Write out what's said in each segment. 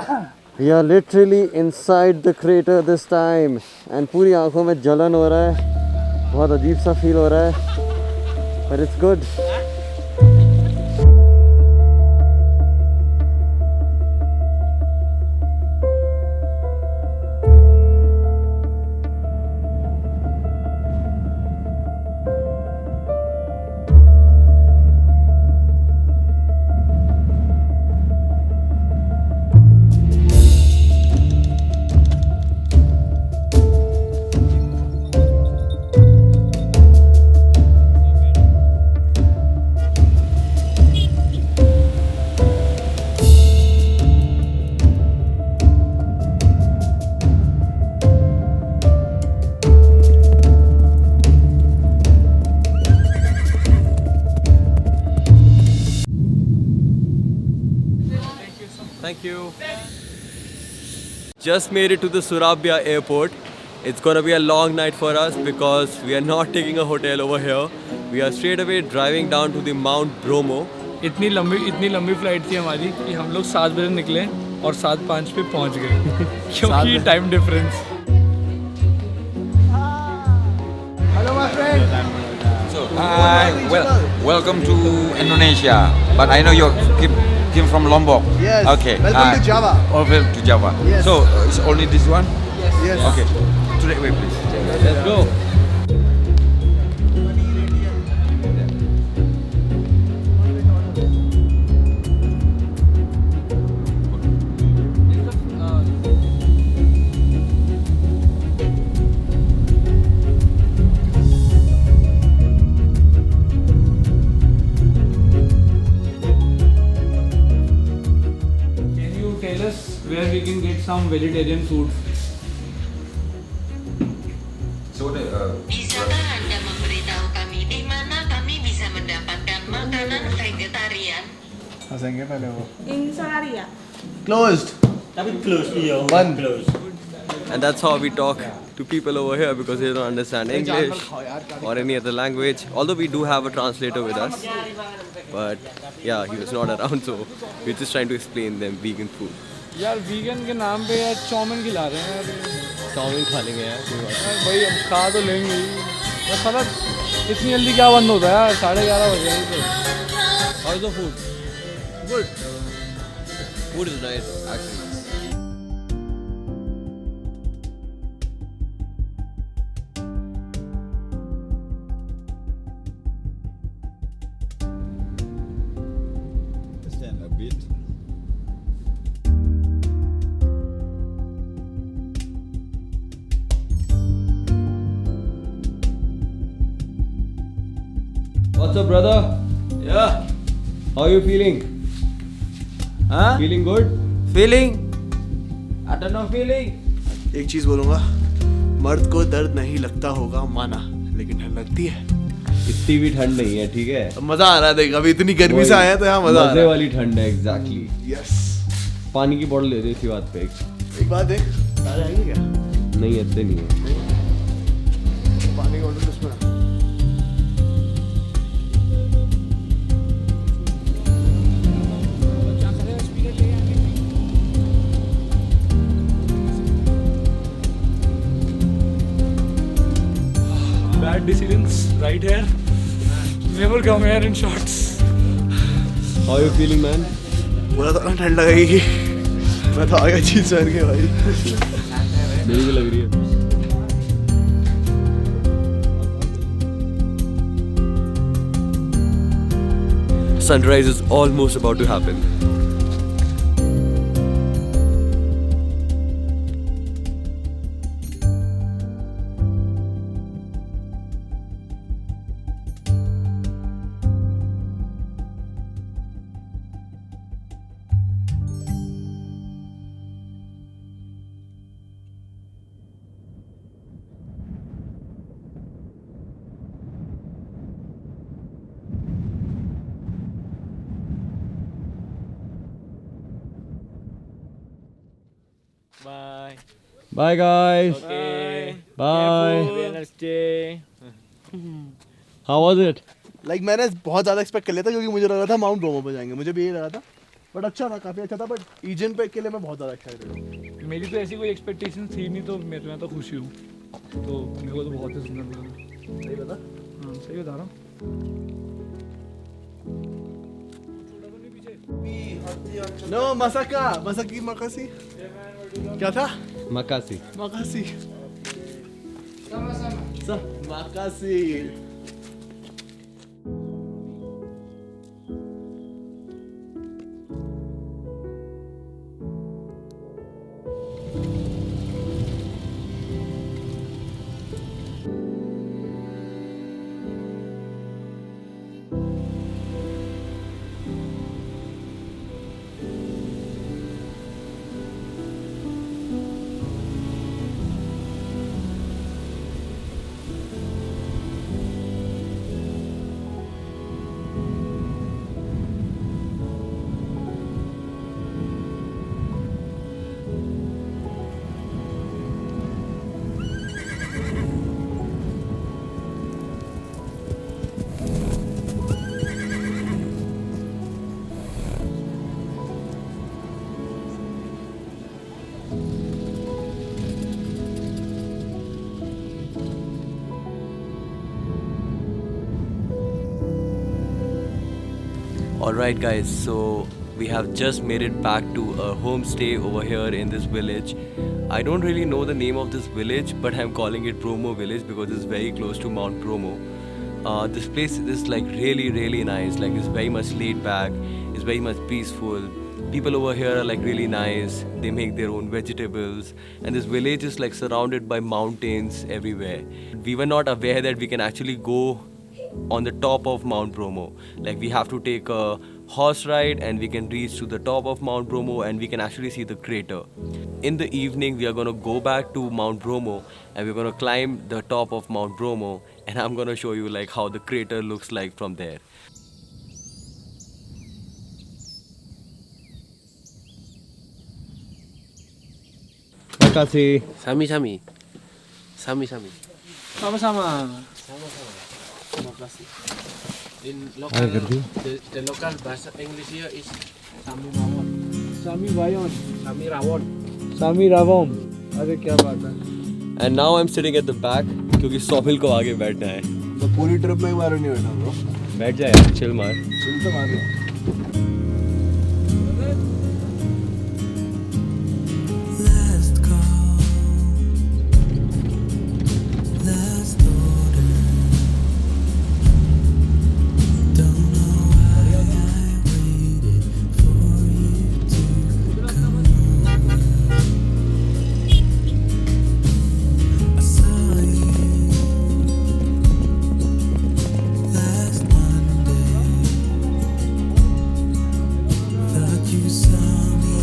We are literally inside the crater this time and पूरी आंखों में जलन हो रहा है, बहुत अजीब सा फील हो रहा है, but it's good. Thank you. Just made it to the Surabaya airport. It's gonna be a long night for us because we are not taking a hotel over here. We are straight away driving down to the Mount Bromo. इतनी लंबी flight थी हमारी कि हम लोग 7 बजे निकले और 7:05 पे पहुंच गए क्योंकि time difference. Hello, my friend. So, welcome to Indonesia. But I know you came from Lombok. Yes. Okay. Welcome to Java. Welcome to Java. Yes. So, it's only this one? Yes. Okay. To that way, please. Let's go. Where we can get some vegetarian food. So, Bisakah Anda memberitahu kami di mana kami bisa mendapatkan makanan vegetarian? In Solaria. Closed. One. And that's how we talk to people over here because they don't understand English or any other language. Although we do have a translator with us. But yeah, he was not around, so we're just trying to explain them vegan food. यार vegan के नाम पे यार chowmein खिला रहे हैं यार. Chowmein खा लेंगे यार, कोई बात यार भाई अब खा तो लेंगे ही. यार साला इतनी जल्दी क्या बंद होता है यार? 11:30 बज गए तो. नहीं. How's the food? Good. Food is nice actually. stand a bit. What's up, brother? Yeah. How are you feeling? Huh? Feeling good? Feeling? I don't know feeling. एक चीज बोलूंगा, मर्द को दर्द नहीं लगता होगा माना, लेकिन ठंड लगती है. इतनी भी ठंड नहीं है, ठीक है? मजा आ रहा है. देख अभी इतनी गर्मी से आया तो यहाँ मजा आ मजे रहा है. वाली ठंड है, एग्जैक्टली. यस. पानी की बोतल दे दे इसी बात पे. एक बात देख, ताजा आएंगे क्या? नहीं, इतने नहीं है. पानी की बोतल उसमें. Bad decisions right here. Never come here in shorts. How are you feeling, man? बोला तो ना ठंड लगेगी. मैं तो आ गया जीन्स पहन के भाई. मेरी भी लग रही है. Sunrise is almost about to happen. Bye. Bye, guys. Okay. Bye. Next day. How was it? Like मैंने बहुत ज्यादा एक्सपेक्ट कर लिया था क्योंकि मुझे लगा था माउंट ब्रोमो पे जाएंगे. मुझे भी ये लगा था. बट अच्छा था, काफी अच्छा था, बट ईजन पे के लिए मैं बहुत ज्यादा एक्साइटेड हूँ। मेरी तो ऐसी कोई एक्सपेक्टेशन थी नहीं, तो मैं तो खुशी हूँ। तो मेरे को तो बहुत ही सुंदर लगा। सही बता? हाँ सही बता रहा हूँ। नो मसाकी मकासी क्या था? Makasi. मकासी मकासी। Alright guys, so we have just made it back to a homestay over here in this village. I don't really know the name of this village, but I'm calling it Bromo village because it's very close to Mount Bromo. This place is like really nice, like it's very much laid back, it's very much peaceful. People over here are like really nice, they make their own vegetables, and this village is like surrounded by mountains everywhere. We were not aware that we can actually go on the top of Mount Bromo. Like we have to take a horse ride and we can reach to the top of Mount Bromo and we can actually see the crater. In the evening we are going to go back to Mount Bromo and we're going to climb the top of Mount Bromo, and I'm going to show you like how the crater looks like from there. Makasih. Sami-sami. Sama-sama. Makasih. In local, the local bahasa English here is Sami Rawon. Sami Bayon. Sami Rawon. Sami Ravom. अरे क्या बात है। And now I'm sitting at the back क्योंकि सोमिल को आगे बैठना है। तो पूरी ट्रिप में एक बार नहीं बैठा ब्रो। बैठ जा यार, चिल मार। चिल तो मार रहा।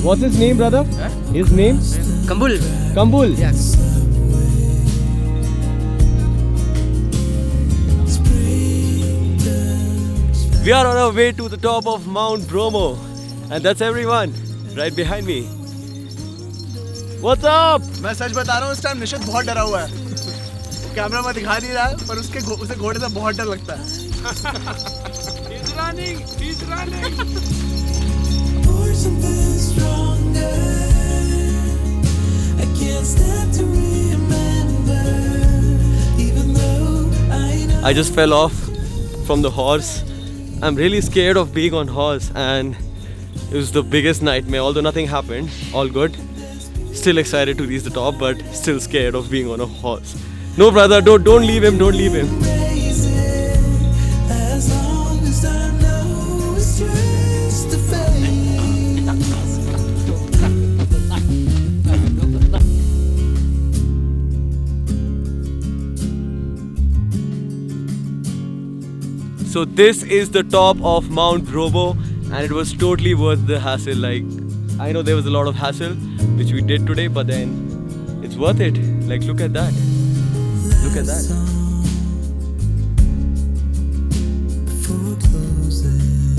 What's his name, brother? His name? Kambul. Kambul. Yes. We are on our way to the top of Mount Bromo, and that's everyone right behind me. What's up? मैं सच बता रहा हूँ, इस टाइम निशित बहुत डरा हुआ है। वो कैमरा में दिखा नहीं रहा है, पर उसे घोड़े से बहुत डर लगता है। He's running. Something stronger. I can't stand to remember, even though I know. I just fell off from the horse. I'm really scared of being on horse, and it was the biggest nightmare. Although nothing happened, all good. Still excited to reach the top, but still scared of being on a horse. No, brother, don't leave him. Don't leave him. As long as I know it's just a phase. So this is the top of Mount Bromo, and it was totally worth the hassle. Like, I know there was a lot of hassle which we did today, but then it's worth it. Like, look at that. Look at that. Before closing,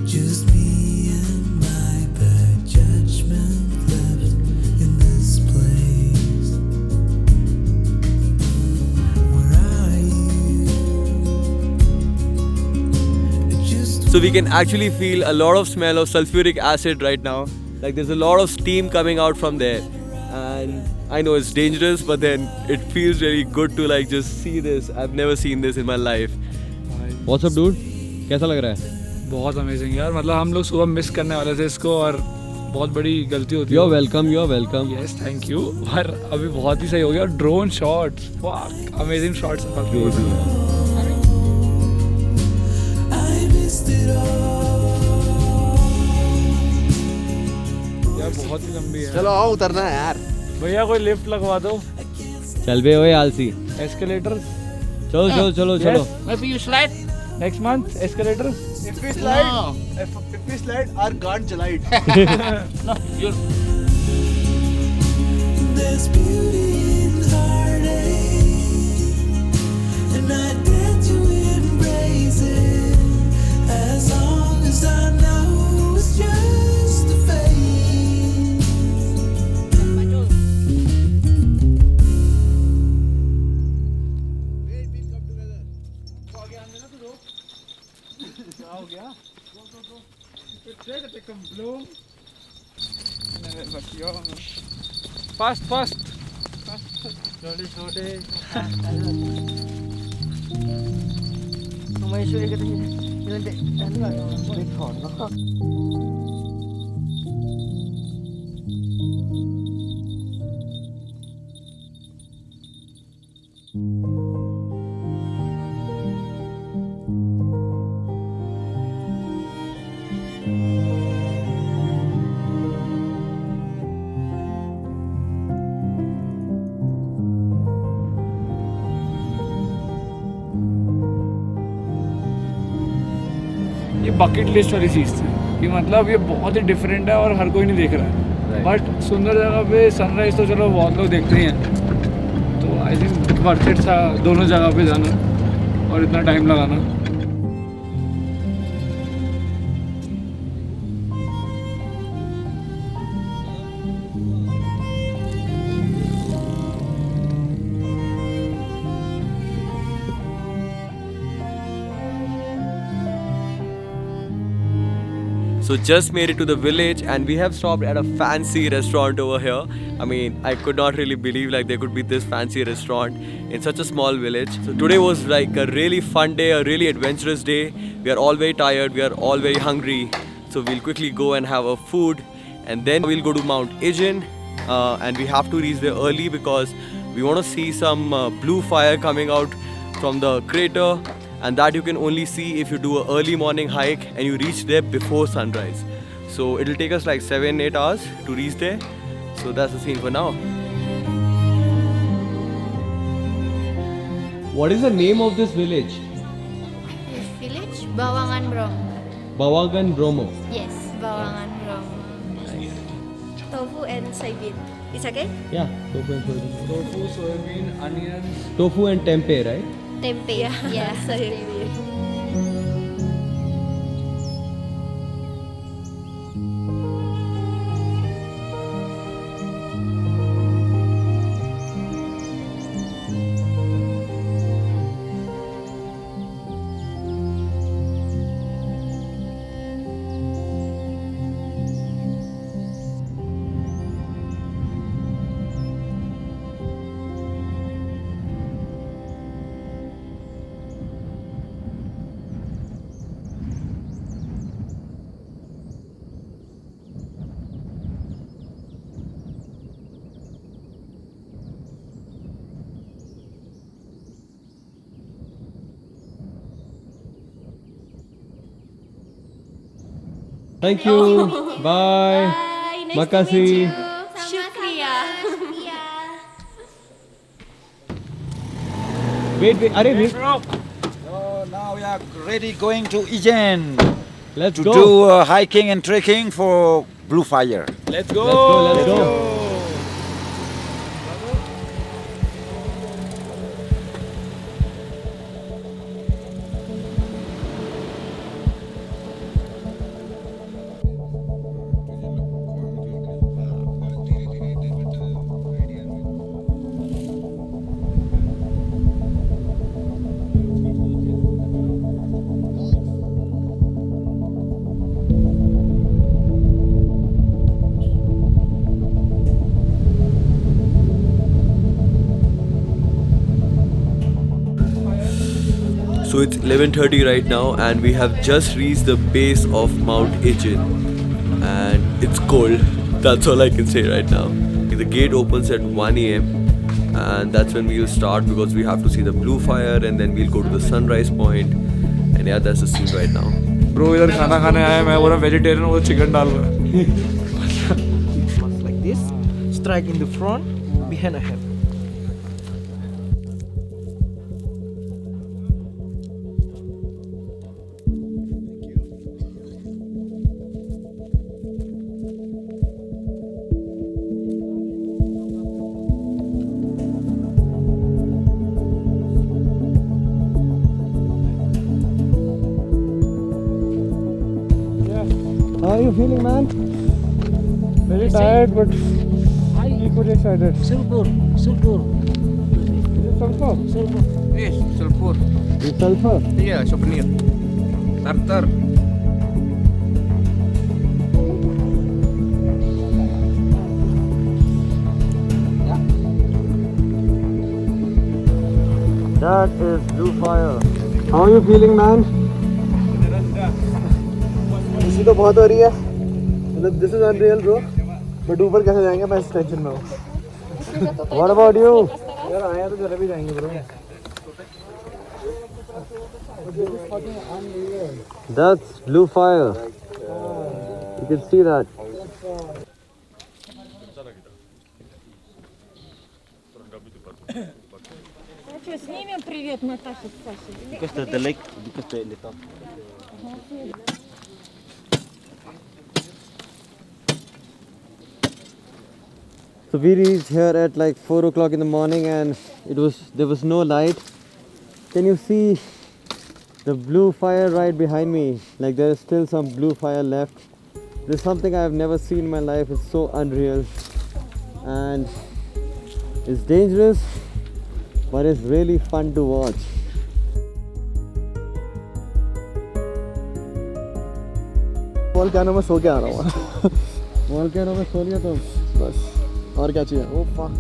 just me and my bad judgment left in this place. Where are you? So we can actually feel a lot of smell of sulfuric acid right now. Like there's a lot of steam coming out from there. And I know it's dangerous, but then it feels really good to like just see this. I've never seen this in my life. What's up, dude? कैसा लग रहा है? बहुत amazing यार, मतलब हम लोग सुबह मिस करने वाले थे इसको और बहुत बड़ी गलती होती है। You're welcome, you're welcome. Yes thank you. पर अभी बहुत ही सही हो गया। ड्रोन शॉट्स, वाह अमेजिंग शॉट्स। यार बहुत ही लंबी है। चलो आओ उतरना है यार। भैया कोई लिफ्ट लगवा दो। चल बे ओए आलसी। एस्केलेटर। चलो चलो चलो चलो। Maybe you slide? Next month escalator. If we slide, if we slide, our guard jalide. No, you're There's beauty in heartache, and I dare to embrace it. As long as I know it's just a phase. Fast fast. ये bucket list वाली चीज़ थी कि मतलब ये बहुत ही different है और हर कोई नहीं देख रहा है। बट सुंदर जगह पे सनराइज तो चलो बहुत लोग देखते ही हैं, तो आई थिंक वर्थ इट था दोनों जगह पे जाना और इतना टाइम लगाना। So just made it to the village and we have stopped at a fancy restaurant over here. I mean, I could not really believe like there could be this fancy restaurant in such a small village. So today was like a really fun day, a really adventurous day. We are all very tired, we are all very hungry. So we'll quickly go and have our food and then we'll go to Mount Ijin and we have to reach there early because we want to see some blue fire coming out from the crater. And that you can only see if you do an early morning hike and you reach there before sunrise. So it'll take us like 7-8 hours to reach there. So that's the scene for now. What is the name of this village? This village, Bawangan Bromo. Bawangan Bromo. Yes, Bawangan Bromo. Tofu and soybean. It's okay? Yeah, tofu and soybean. Tofu, soybean, onions. Tofu and tempeh, right? Tempeh. Yeah, soybean. Thank you. Bye. Bye. Nice Makasih. to meet you. Shukriya. Wait. Wait. So now we are ready going to Ijen Let's to go. do hiking and trekking for Blue Fire. Let's go. Let's go. So it's 11:30 right now, and we have just reached the base of Mount Itchen, and it's cold. That's all I can say right now. The gate opens at 1 a.m. and that's when we will start because we have to see the blue fire, and then we'll go to the sunrise point. And yeah, that's the scene right now. Bro, इधर खाना खाने आया, मैं बोला vegetarian, वो chicken डाल रहा है. Like this, strike in the front, behind a head. How are you feeling, man? Very tired, but equally excited. Sulfur. Is it sulfur? Yes, sulfur. It's sulfur. Yeah, souvenir. Tartar. That is blue fire. How are you feeling, man? खुशी तो बहुत हो रही है, मतलब this is unreal bro, but ऊपर कैसे जाएंगे मैं इस टेंशन में हूँ. What about you? यार आया तो जरा भी जाएंगे bro. That's blue fire. You can see that. Снимем привет Наташе с Сашей. So we reached here at like 4 o'clock in the morning, and there was no light. Can you see the blue fire right behind me? Like there is still some blue fire left. This is something I have never seen in my life. It's so unreal, and it's dangerous, but it's really fun to watch. Volcano में सो के आ रहा हूँ. Volcano में सो लिया तो बस और क्या चाहिए. Oh fuck.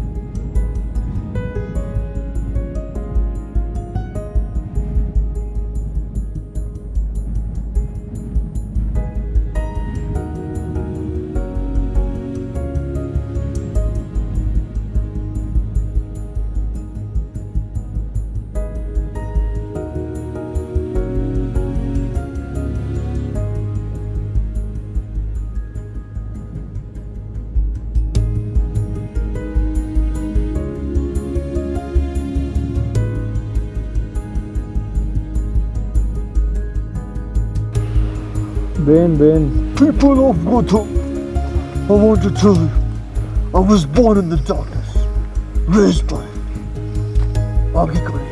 Ben. People of Gotham, I want to tell you, I was born in the darkness, raised by आगे करेगा.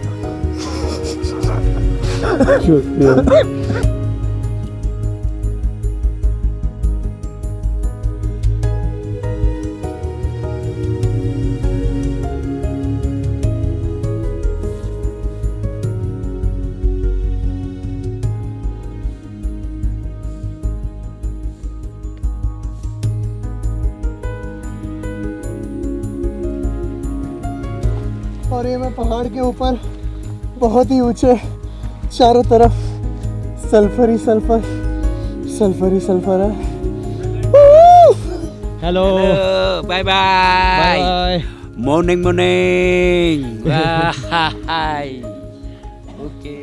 और ये मैं पहाड़ के ऊपर बहुत ही ऊंचे, चारों तरफ सल्फर ही सल्फर है. Hello. Bye bye. Bye. Morning. Bye. Okay.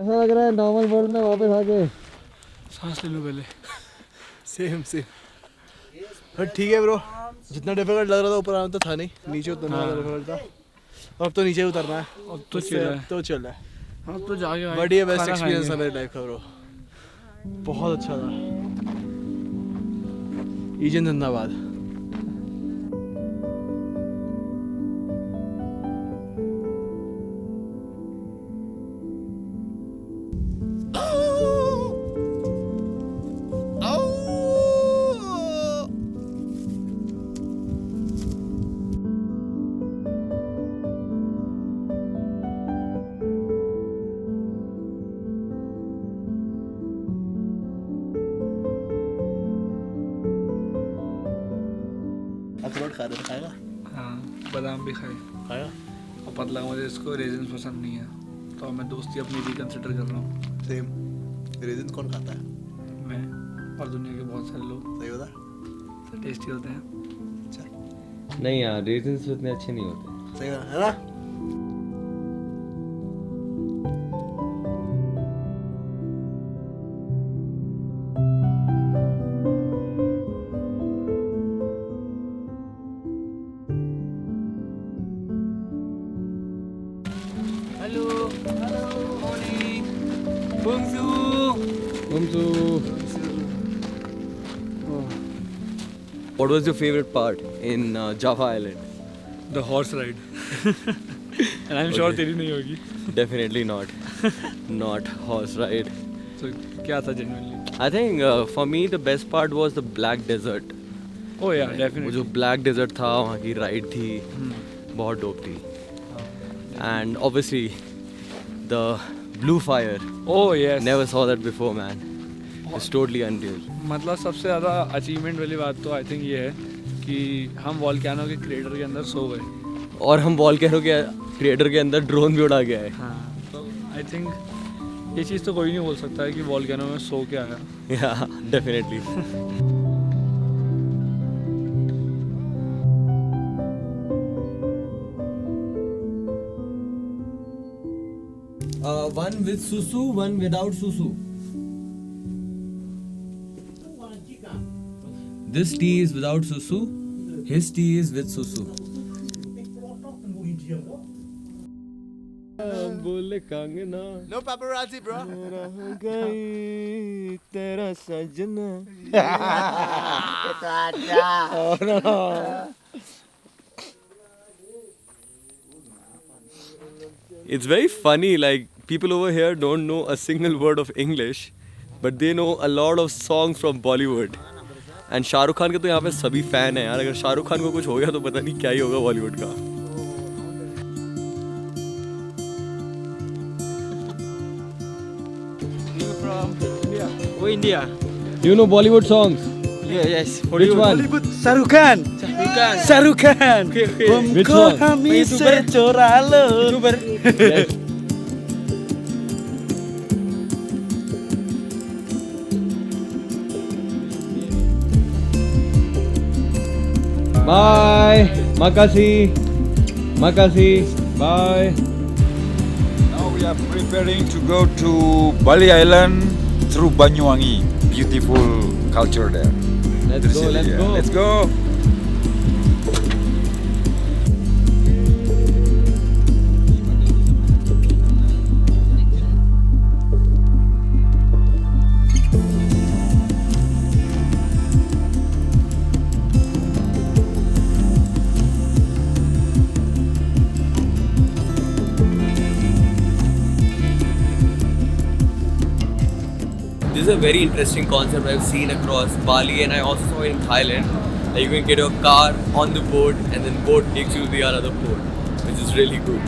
ऐसा लग रहा है नॉर्मल वर्ल्ड में वापस आ गए. सांस ले लो पहले. सेम. पर ठीक है ब्रो, जितना डिफिकल्ट लग रहा था ऊपर आना तो था नहीं, नीचे उतरना ज़्यादा डिफिकल्ट था. अब तो नीचे उतरना है. अब तो चिल है. अब तो जाके बट ये बेस्ट एक्सपीरियंस था मेरी लाइफ का ब्रो. बहुत अच्छा था. इजन जिंदाबाद. रहे थे, खाएगा? हाँ, बादाम भी खाए। खाएगा? और पता लगा मुझे इसको रेजिन पसंद नहीं है, तो मैं दोस्ती अपनी रिकंसिडर कर रहा हूँ। सेम। रेजिन कौन खाता है? मैं और दुनिया के बहुत सारे लोग। सही बता? तो टेस्टी होते हैं। अच्छा। नहीं यार, रेजिन्स उतने अच्छे नहीं होते। सही बता, है ना? What was your favorite part in Java Island? The horse ride. And I'm sure तेरी नहीं होगी. Definitely not. Not horse ride. So क्या था genuinely? I think for me the best part was the Black Desert. Oh yeah, वो definitely. जो Black Desert था, वहाँ की राइड थी, बहुत dope थी. And obviously the Blue Fire. Oh yes. Never saw that before, man. It's totally unreal. मतलब सबसे ज़्यादा अचीवमेंट वाली बात तो आई थिंक ये है कि हम वॉल्केनो के क्रेटर के अंदर सो गए। और हम वॉल्केनो के क्रिएटर के अंदर ड्रोन भी उड़ा गया है। हाँ, तो आई थिंक ये चीज़ तो कोई नहीं बोल सकता है कि वॉल्केनो में सो के आया। Yeah, definitely. One with susu, one without susu. This tea is without susu. His tea is with susu. बोले कंगना No paparazzi, bro. गई तेरा सजना It's very funny, like people over here don't know a single word of English, but they know a lot of songs from Bollywood. And Shahrukh Khan के तो यहाँ पे सभी fan हैं यार. अगर शाहरुख खान को कुछ हो गया तो पता नहीं क्या ही होगा बॉलीवुड का. Oh, India. Do you know Bollywood songs? Yeah, yes. Which one? Shahrukh Khan. Shahrukh Khan. Which one? हमी से चोरा लो. Yes. Bye. Makasih. Makasih. Bye. Now we are preparing to go to Bali Island through Banyuwangi. Beautiful culture there. Let's go. Let's go. Let's go. This is a very interesting concept I've seen across Bali, and I also saw it in Thailand. Like you can get your car on the boat and then boat takes you to the other port, which is really good.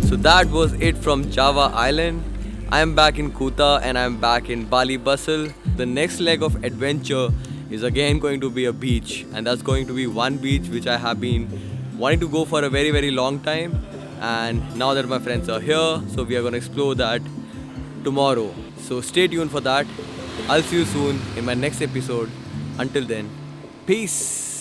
So that was it from Java Island. I am back in Kuta and I am back in Bali Basel. The next leg of adventure is again going to be a beach, and that's going to be one beach which I have been wanting to go for a very long time, and now that my friends are here, so we are going to explore that tomorrow. So stay tuned for that. I'll see you soon in my next episode. Until then, peace.